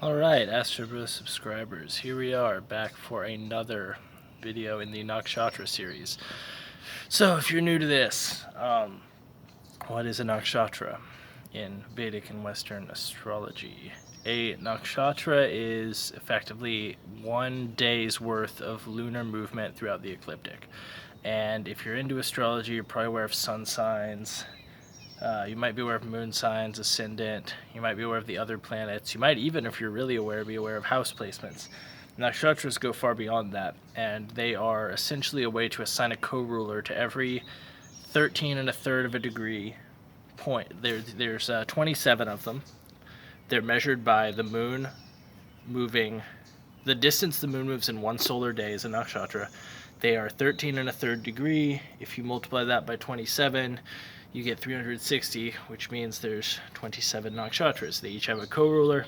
Alright, Astrology subscribers, here we are back for another video in the Nakshatra series. So, if you're new to this, what is a Nakshatra in Vedic and Western astrology? A Nakshatra is effectively 1 day's worth of lunar movement throughout the ecliptic. And if you're into astrology, you're probably aware of sun signs. You might be aware of moon signs, ascendant. You might be aware of the other planets. You might even, if you're really aware, be aware of house placements. Nakshatras go far beyond that, and they are essentially a way to assign a co-ruler to every 13 and a third of a degree point. There's 27 of them. They're measured by the moon moving. The distance the moon moves in 1 solar day is a nakshatra. They are 13 and a third degree. If you multiply that by 27, you get 360, which means there's 27 nakshatras. They each have a co-ruler,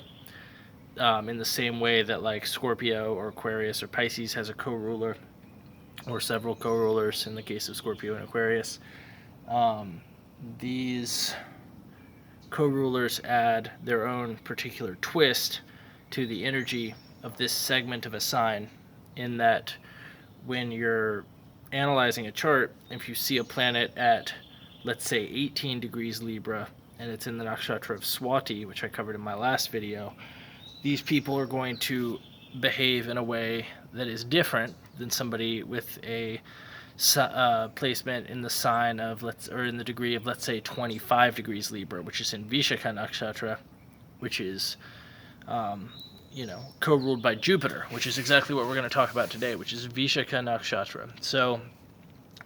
in the same way that like Scorpio or Aquarius or Pisces has a co-ruler, or several co-rulers in the case of Scorpio and Aquarius. These co-rulers add their own particular twist to the energy of this segment of a sign, in that when you're analyzing a chart, if you see a planet at, let's say, 18 degrees Libra, and it's in the nakshatra of Swati, which I covered in my last video, these people are going to behave in a way that is different than somebody with a placement in the sign of, in the degree of, let's say, 25 degrees Libra, which is in Vishaka Nakshatra, which is co-ruled by Jupiter, which is exactly what we're going to talk about today, which is Vishaka Nakshatra. So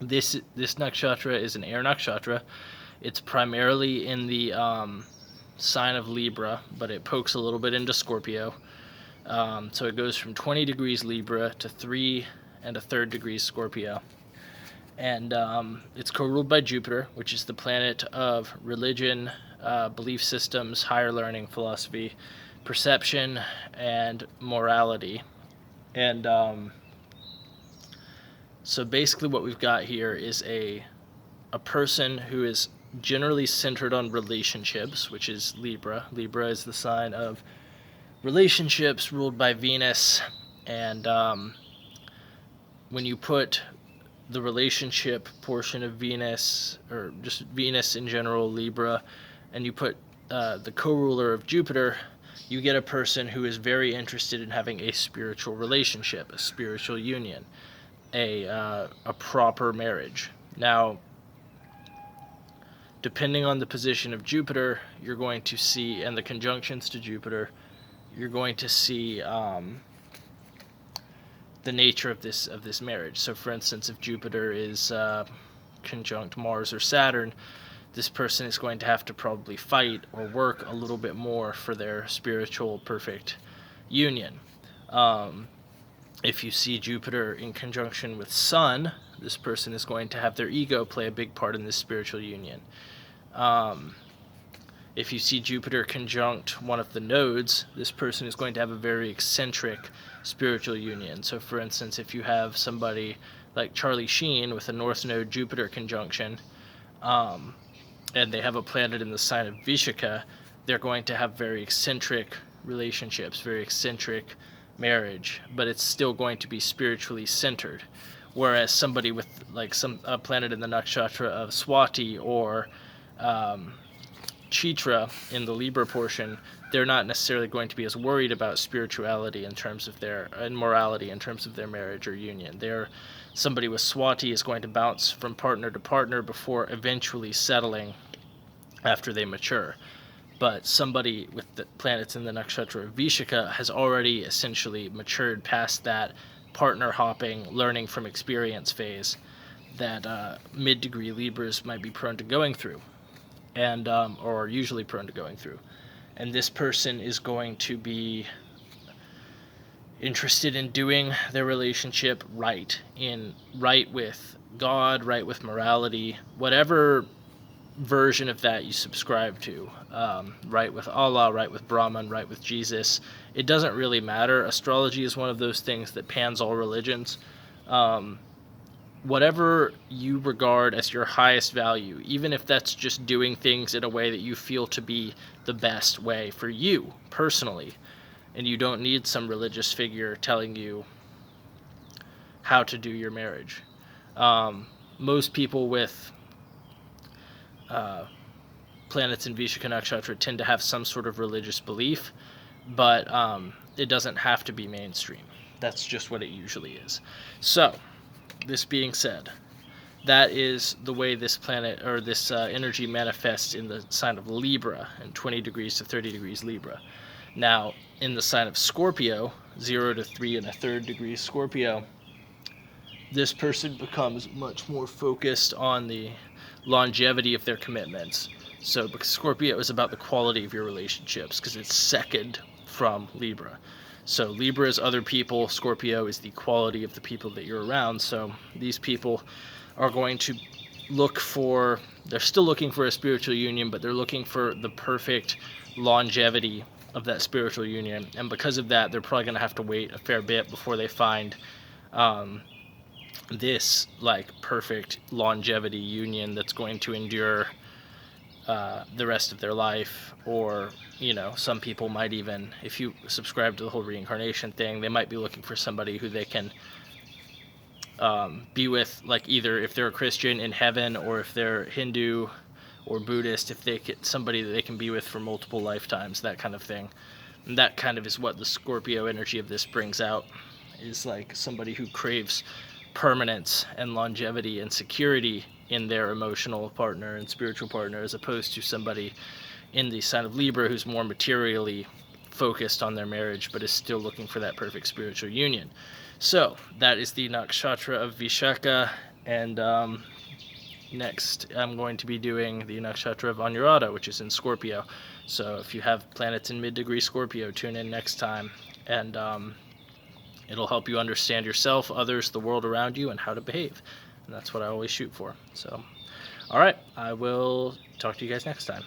this nakshatra is an air nakshatra. It's primarily in the sign of Libra, but it pokes a little bit into Scorpio. So it goes from 20 degrees Libra to 3 and a third degrees Scorpio. And it's co-ruled by Jupiter, which is the planet of religion, belief systems, higher learning, philosophy, perception, and morality. And so basically what we've got here is a person who is generally centered on relationships, which is Libra. Libra is the sign of relationships, ruled by Venus. And when you put the relationship portion of Venus, or just Venus in general, Libra, and you put the co-ruler of Jupiter, you get a person who is very interested in having a spiritual relationship, a spiritual union, a proper marriage. Now, depending on the position of Jupiter, you're going to see, and the conjunctions to Jupiter, you're going to see the nature of this marriage. So, for instance, if Jupiter is conjunct Mars or Saturn, this person is going to have to probably fight or work a little bit more for their spiritual perfect union. If you see Jupiter in conjunction with Sun, this person is going to have their ego play a big part in this spiritual union. If you see Jupiter conjunct one of the nodes, this person is going to have a very eccentric spiritual union. So, for instance, if you have somebody like Charlie Sheen with a North Node Jupiter conjunction, and they have a planet in the sign of Vishaka, they're going to have very eccentric relationships, very eccentric marriage, but it's still going to be spiritually centered. Whereas somebody with like a planet in the nakshatra of Swati or Chitra in the Libra portion, they're not necessarily going to be as worried about spirituality in terms of and morality in terms of their marriage or union. Somebody with Swati is going to bounce from partner to partner before eventually settling after they mature. But somebody with the planets in the nakshatra of Vishaka has already essentially matured past that partner hopping, learning from experience phase that mid-degree Libras might be prone to going through, and or usually prone to going through. And this person is going to be interested in doing their relationship right with God, right with morality, whatever version of that you subscribe to, right with Allah, right with Brahman, right with Jesus. It doesn't really matter. Astrology is one of those things that pans all religions. Whatever you regard as your highest value, even if that's just doing things in a way that you feel to be the best way for you personally, and you don't need some religious figure telling you how to do your marriage. Most people with planets in Vishaka Nakshatra tend to have some sort of religious belief, but it doesn't have to be mainstream. That's just what it usually is. So, this being said, that is the way this planet or this energy manifests in the sign of Libra, and 20 degrees to 30 degrees Libra. Now, in the sign of Scorpio, 0 to 3 1/3 degrees Scorpio, this person becomes much more focused on the longevity of their commitments. So, because Scorpio is about the quality of your relationships, because it's second from Libra. So, Libra is other people, Scorpio is the quality of the people that you're around. So, these people are going to they're still looking for a spiritual union, but they're looking for the perfect longevity of that spiritual union. And because of that, they're probably going to have to wait a fair bit before they find this like perfect longevity union that's going to endure the rest of their life. Or, you know, some people might even, if you subscribe to the whole reincarnation thing, they might be looking for somebody who they can be with, like either if they're a Christian in heaven, or if they're Hindu or Buddhist, if they get somebody that they can be with for multiple lifetimes, that kind of thing. And that kind of is what the Scorpio energy of this brings out, is like somebody who craves permanence and longevity and security in their emotional partner and spiritual partner, as opposed to somebody in the sign of Libra who's more materially focused on their marriage but is still looking for that perfect spiritual union. So that is the nakshatra of Vishaka, and next I'm going to be doing the nakshatra of Anuradha, which is in Scorpio. So if you have planets in mid-degree Scorpio, tune in next time, and it'll help you understand yourself, others, the world around you, and how to behave. And that's what I always shoot for. So, all right, I will talk to you guys next time.